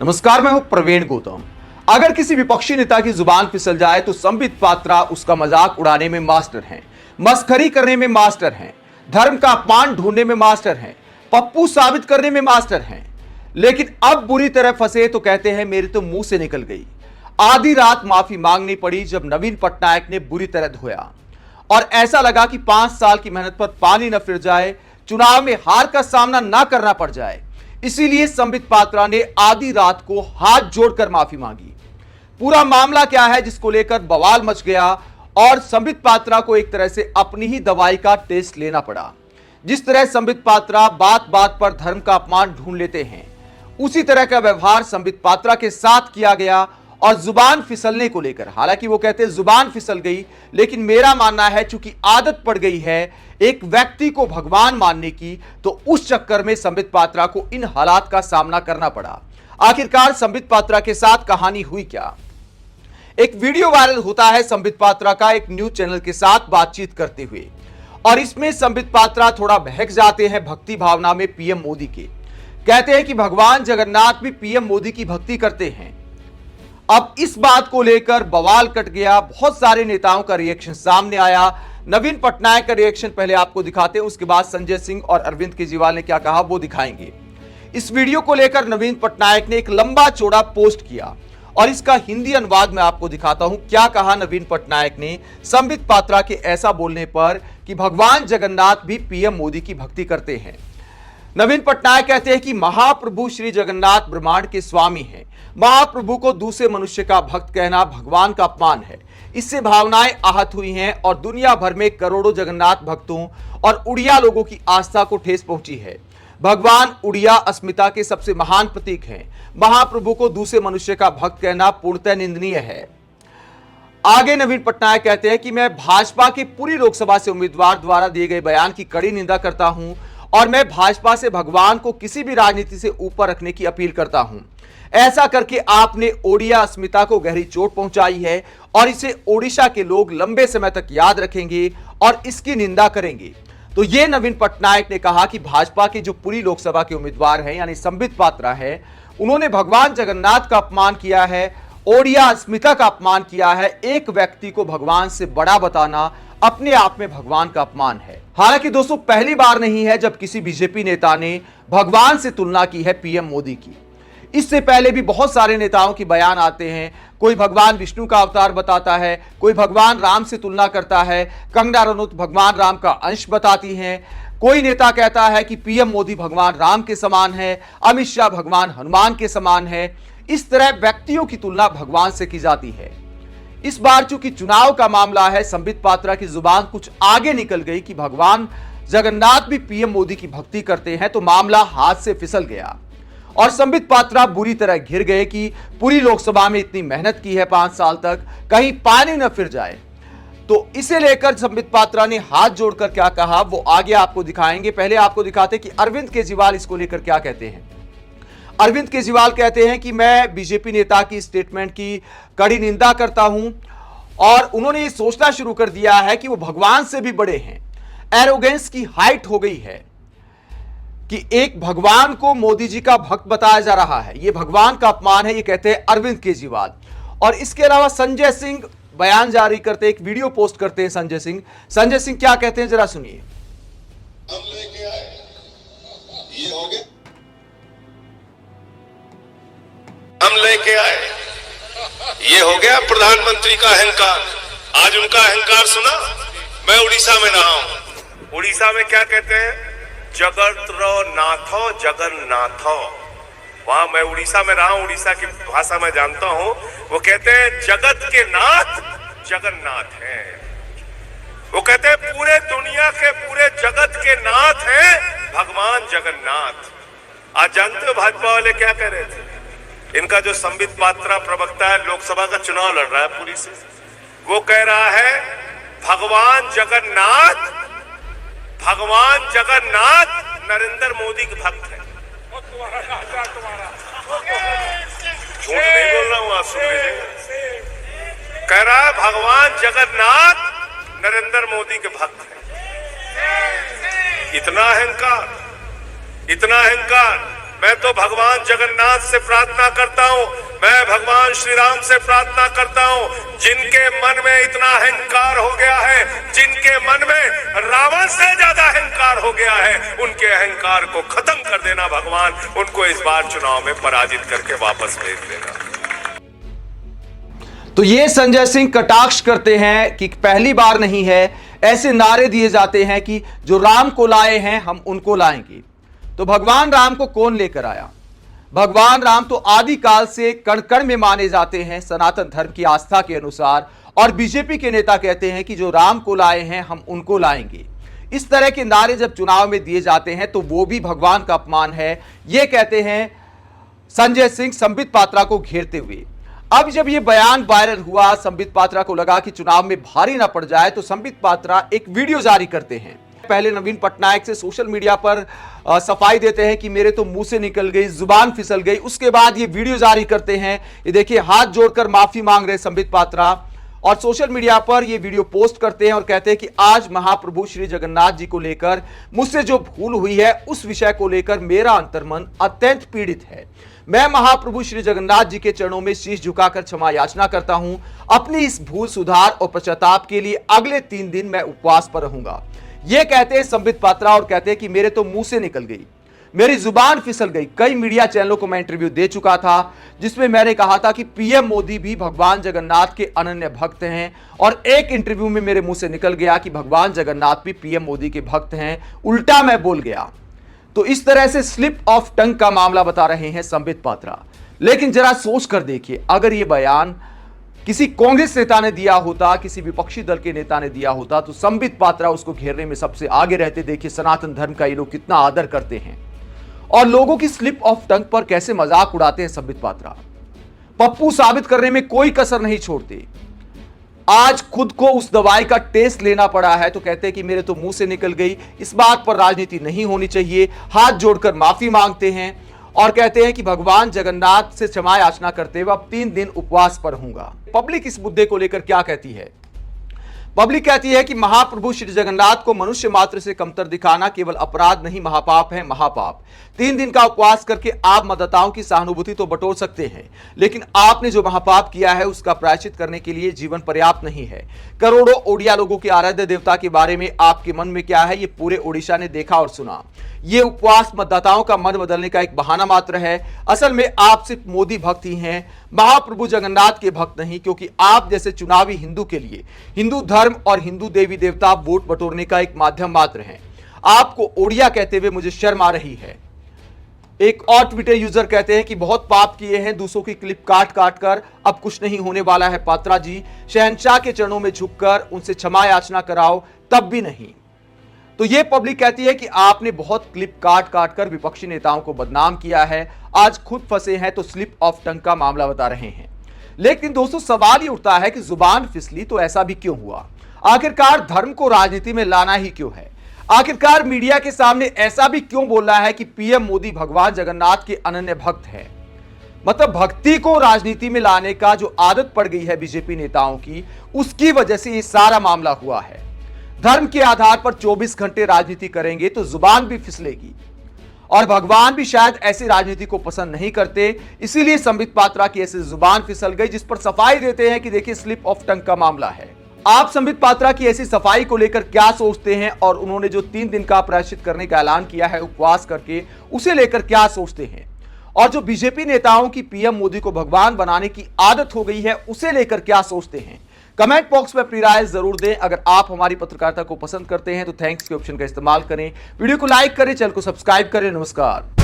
नमस्कार, मैं हूं प्रवीण गौतम। अगर किसी विपक्षी नेता की जुबान फिसल जाए तो संबित पात्रा उसका मजाक उड़ाने में मास्टर हैं, मस्खरी करने में मास्टर हैं, धर्म का अपमान ढूंढने में मास्टर हैं, पप्पू साबित करने में मास्टर हैं। लेकिन अब बुरी तरह फंसे तो कहते हैं मेरे तो मुंह से निकल गई। आधी रात माफी मांगनी पड़ी जब नवीन पटनायक ने बुरी तरह धोया और ऐसा लगा कि 5 साल की मेहनत पर पानी न फिर जाए, चुनाव में हार का सामना न करना पड़ जाए। इसीलिए संबित पात्रा ने आधी रात को हाथ जोड़कर माफी मांगी। पूरा मामला क्या है जिसको लेकर बवाल मच गया और संबित पात्रा को एक तरह से अपनी ही दवाई का टेस्ट लेना पड़ा। जिस तरह संबित पात्रा बात बात पर धर्म का अपमान ढूंढ लेते हैं, उसी तरह का व्यवहार संबित पात्रा के साथ किया गया। और जुबान फिसलने को लेकर, हालांकि वो कहते हैं जुबान फिसल गई, लेकिन मेरा मानना है चूंकि आदत पड़ गई है एक व्यक्ति को भगवान मानने की, तो उस चक्कर में संबित पात्रा को इन हालात का सामना करना पड़ा। आखिरकार संबित पात्रा के साथ कहानी हुई क्या? एक वीडियो वायरल होता है संबित पात्रा का एक न्यूज चैनल के साथ बातचीत करते हुए, और इसमें संबित पात्रा थोड़ा बहक जाते हैं भक्ति भावना में पीएम मोदी के। कहते हैं कि भगवान जगन्नाथ भी पीएम मोदी की भक्ति करते हैं। अब इस बात को लेकर बवाल कट गया, बहुत सारे नेताओं का रिएक्शन सामने आया। नवीन पटनायक का रिएक्शन पहले आपको दिखाते हैं, उसके बाद संजय सिंह और अरविंद केजरीवाल ने क्या कहा वो दिखाएंगे। इस वीडियो को लेकर नवीन पटनायक ने एक लंबा चौड़ा पोस्ट किया और इसका हिंदी अनुवाद मैं आपको दिखाता हूं। क्या कहा नवीन पटनायक ने संबित पात्रा के ऐसा बोलने पर कि भगवान जगन्नाथ भी पीएम मोदी की भक्ति करते हैं। नवीन पटनायक कहते हैं कि महाप्रभु श्री जगन्नाथ ब्रह्मांड के स्वामी हैं। महाप्रभु को दूसरे मनुष्य का भक्त कहना भगवान का अपमान है। इससे भावनाएं आहत हुई हैं और दुनिया भर में करोड़ों जगन्नाथ भक्तों और उड़िया लोगों की आस्था को ठेस पहुंची है। भगवान उड़िया अस्मिता के सबसे महान प्रतीक हैं। महाप्रभु को दूसरे मनुष्य का भक्त कहना पूर्णतः निंदनीय है। आगे नवीन पटनायक कहते हैं कि मैं भाजपा के पूरी लोकसभा से उम्मीदवार द्वारा दिए गए बयान की कड़ी निंदा करता हूं और मैं भाजपा से भगवान को किसी भी राजनीति से ऊपर रखने की अपील करता हूं। ऐसा करके आपने ओडिया अस्मिता को गहरी चोट पहुंचाई है और इसे ओडिशा के लोग लंबे समय तक याद रखेंगे और इसकी निंदा करेंगे। तो ये नवीन पटनायक ने कहा कि भाजपा के जो पूरी लोकसभा के उम्मीदवार हैं यानी संबित पात्रा है, उन्होंने भगवान जगन्नाथ का अपमान किया है, ओडिया अस्मिता का अपमान किया है। एक व्यक्ति को भगवान से बड़ा बताना अपने आप में भगवान का अपमान है। हालांकि दोस्तों, पहली बार नहीं है जब किसी बीजेपी नेता ने भगवान से तुलना की है पीएम मोदी की। इससे पहले भी बहुत सारे नेताओं के बयान आते हैं। कोई भगवान विष्णु का अवतार बताता है, कोई भगवान राम से तुलना करता है, कंगना रनौत भगवान राम का अंश बताती हैं। कोई नेता कहता है कि पीएम मोदी भगवान राम के समान है, अमित शाह भगवान हनुमान के समान है। इस तरह व्यक्तियों की तुलना भगवान से की जाती है। इस बार चूंकि चुनाव का मामला है, संबित पात्रा की जुबान कुछ आगे निकल गई कि भगवान जगन्नाथ भी पीएम मोदी की भक्ति करते हैं, तो मामला हाथ से फिसल गया और संबित पात्रा बुरी तरह घिर गए कि पूरी लोकसभा में इतनी मेहनत की है 5 साल तक, कहीं पानी न फिर जाए। तो इसे लेकर संबित पात्रा ने हाथ जोड़कर क्या कहा वो आगे आपको दिखाएंगे। पहले आपको दिखाते कि अरविंद केजरीवाल इसको लेकर क्या कहते हैं। अरविंद केजरीवाल कहते हैं कि मैं बीजेपी नेता की स्टेटमेंट की कड़ी निंदा करता हूं और उन्होंने ये सोचना शुरू कर दिया है कि वो भगवान से भी बड़े हैं। एरोगेंस की हाइट हो गई है कि एक भगवान को मोदी जी का भक्त बताया जा रहा है, ये भगवान का अपमान है, ये कहते हैं अरविंद केजरीवाल। और इसके अलावा संजय सिंह बयान जारी करते, एक वीडियो पोस्ट करते हैं संजय सिंह क्या कहते हैं जरा सुनिए। हम लेके आए, ये हो गया, हम लेके आए, ये हो गया प्रधानमंत्री का अहंकार। आज उनका अहंकार सुना। मैं उड़ीसा में रहा हूं। उड़ीसा में क्या कहते हैं? जगत रो नाथो जगन्नाथो। वहां मैं उड़ीसा में रहा हूं, उड़ीसा की भाषा में जानता हूं। वो कहते हैं जगत के नाथ जगन्नाथ हैं। वो कहते हैं पूरे दुनिया के पूरे जगत के नाथ हैं भगवान जगन्नाथ। आज जानते हो भाजपा वाले क्या कह रहे थे? इनका जो संबित पात्रा प्रवक्ता है, लोकसभा का चुनाव लड़ रहा है पूरी से, वो कह रहा है भगवान जगन्नाथ नरेंद्र मोदी के भक्त है। झूठ नहीं बोल रहा हूं, आप सुन लीजिए। कह रहा है भगवान जगन्नाथ नरेंद्र मोदी के भक्त है। इतना अहंकार मैं तो भगवान जगन्नाथ से प्रार्थना करता हूँ, मैं भगवान श्री राम से प्रार्थना करता हूँ, जिनके मन में इतना अहंकार हो गया है, जिनके मन में रावण से ज्यादा अहंकार हो गया है, उनके अहंकार को खत्म कर देना भगवान, उनको इस बार चुनाव में पराजित करके वापस भेज देना। तो ये संजय सिंह कटाक्ष करते हैं कि पहली बार नहीं है, ऐसे नारे दिए जाते हैं कि जो राम को लाए हैं हम उनको लाएंगे। तो भगवान राम को कौन लेकर आया? भगवान राम तो आदिकाल से कण कण में माने जाते हैं सनातन धर्म की आस्था के अनुसार, और बीजेपी के नेता कहते हैं कि जो राम को लाए हैं हम उनको लाएंगे। इस तरह के नारे जब चुनाव में दिए जाते हैं तो वो भी भगवान का अपमान है, ये कहते हैं संजय सिंह संबित पात्रा को घेरते हुए। अब जब ये बयान वायरल हुआ, संबित पात्रा को लगा कि चुनाव में भारी ना पड़ जाए, तो संबित पात्रा एक वीडियो जारी करते हैं। पहले नवीन पटनायक से सोशल मीडिया पर सफाई देते हैं कि मेरे तो मुंह से निकल गई, जुबान फिसल गई। उसके बाद ये वीडियो जारी करते हैं। ये देखिए, हाथ जोड़कर माफी मांग रहे संबित पात्रा, और सोशल मीडिया पर ये वीडियो पोस्ट करते हैं और कहते हैं कि आज महाप्रभु श्री जगन्नाथ जी को लेकर मुझसे जो भूल हुई है उस विषय को लेकर मेरा अंतर्मन अत्यंत पीड़ित है। मैं महाप्रभु श्री जगन्नाथ जी के चरणों में शीश झुकाकर क्षमा याचना करता हूं। अपनी इस भूल सुधार और पश्चाताप के लिए अगले 3 दिन मैं उपवास पर रहूंगा। यह कहते हैं संबित पात्रा, और कहते हैं कि मेरे तो मुंह से निकल गई, मेरी जुबान फिसल गई। कई मीडिया चैनलों को मैं इंटरव्यू दे चुका था, जिसमें मैंने कहा था कि पीएम मोदी भी भगवान जगन्नाथ के अनन्य भक्त हैं, और एक इंटरव्यू में मेरे मुंह से निकल गया कि भगवान जगन्नाथ भी पीएम मोदी के भक्त हैं। उल्टा मैं बोल गया। तो इस तरह से स्लिप ऑफ टंग का मामला बता रहे हैं संबित पात्रा। लेकिन जरा सोच कर देखिए, अगर यह बयान किसी कांग्रेस नेता ने दिया होता, किसी विपक्षी दल के नेता ने दिया होता, तो संबित पात्रा उसको घेरने में सबसे आगे रहते। देखिए सनातन धर्म का ये लोग कितना आदर करते हैं, और लोगों की स्लिप ऑफ टंग पर कैसे मजाक उड़ाते हैं संबित पात्रा। पप्पू साबित करने में कोई कसर नहीं छोड़ते। आज खुद को उस दवाई का टेस्ट लेना पड़ा है तो कहते हैं कि मेरे तो मुंह से निकल गई। इस बात पर राजनीति नहीं होनी चाहिए। हाथ जोड़कर माफी मांगते हैं और कहते हैं कि भगवान जगन्नाथ से क्षमा याचना करते हुए अब 3 दिन उपवास पर रहूंगा। पब्लिक इस मुद्दे को लेकर क्या कहती है? पब्लिक कहती है कि महाप्रभु श्री जगन्नाथ को मनुष्य मात्र से कमतर दिखाना केवल अपराध नहीं, महापाप है, महापाप। 3 दिन का उपवास करके आप मतदाताओं की सहानुभूति तो बटोर सकते हैं, लेकिन आपने जो महापाप किया है उसका प्रायश्चित करने के लिए जीवन पर्याप्त नहीं है। करोड़ों ओडिया लोगों के आराध्य देवता के बारे में आपके मन में क्या है, ये पूरे ओडिशा ने देखा और सुना। ये उपवास मतदाताओं का मन बदलने का एक बहाना मात्र है। असल में आप सिर्फ मोदी भक्त ही हैं, महाप्रभु जगन्नाथ के भक्त नहीं, क्योंकि आप जैसे चुनावी हिंदू के लिए हिंदू धर्म और हिंदू देवी देवता वोट बटोरने का एक माध्यम मात्र हैं। आपको ओडिया कहते हुए मुझे शर्म आ रही है। एक और ट्विटर यूजर कहते हैं कि बहुत पाप किए हैं, दूसरों की क्लिप काट काट कर, अब कुछ नहीं होने वाला है पात्रा जी। शहंशाह के चरणों में झुककर उनसे क्षमा याचना कराओ, तब भी नहीं। तो ये पब्लिक कहती है कि आपने बहुत क्लिप काट काट कर विपक्षी नेताओं को बदनाम किया है, आज खुद फंसे हैं तो स्लिप ऑफ टंग का मामला बता रहे हैं। लेकिन दोस्तों सवाल ये उठता है कि जुबान फिसली तो ऐसा भी क्यों हुआ? आखिरकार धर्म को राजनीति में लाना ही क्यों है? आखिरकार मीडिया के सामने ऐसा भी क्यों बोल रहा है कि पीएम मोदी भगवान जगन्नाथ के अनन्य भक्त हैं? मतलब भक्ति को राजनीति में लाने का जो आदत पड़ गई है बीजेपी नेताओं की, उसकी वजह से ये सारा मामला हुआ है। धर्म के आधार पर 24 घंटे राजनीति करेंगे तो जुबान भी फिसलेगी, और भगवान भी शायद ऐसी राजनीति को पसंद नहीं करते। इसीलिए संबित पात्रा की ऐसी जुबान फिसल गई, जिस पर सफाई देते हैं कि देखिए स्लिप ऑफ टंग का मामला है। आप संबित पात्रा की ऐसी सफाई को लेकर क्या सोचते हैं, और उन्होंने जो 3 दिन का प्रायश्चित करने का ऐलान किया है उपवास करके, उसे लेकर क्या सोचते हैं? और जो बीजेपी नेताओं की पीएम मोदी को भगवान बनाने की आदत हो गई है, उसे लेकर क्या सोचते हैं? कमेंट बॉक्स में अपनी राय जरूर दें। अगर आप हमारी पत्रकारिता को पसंद करते हैं तो थैंक्स के ऑप्शन का इस्तेमाल करें, वीडियो को लाइक करें, चैनल को सब्सक्राइब करें। नमस्कार।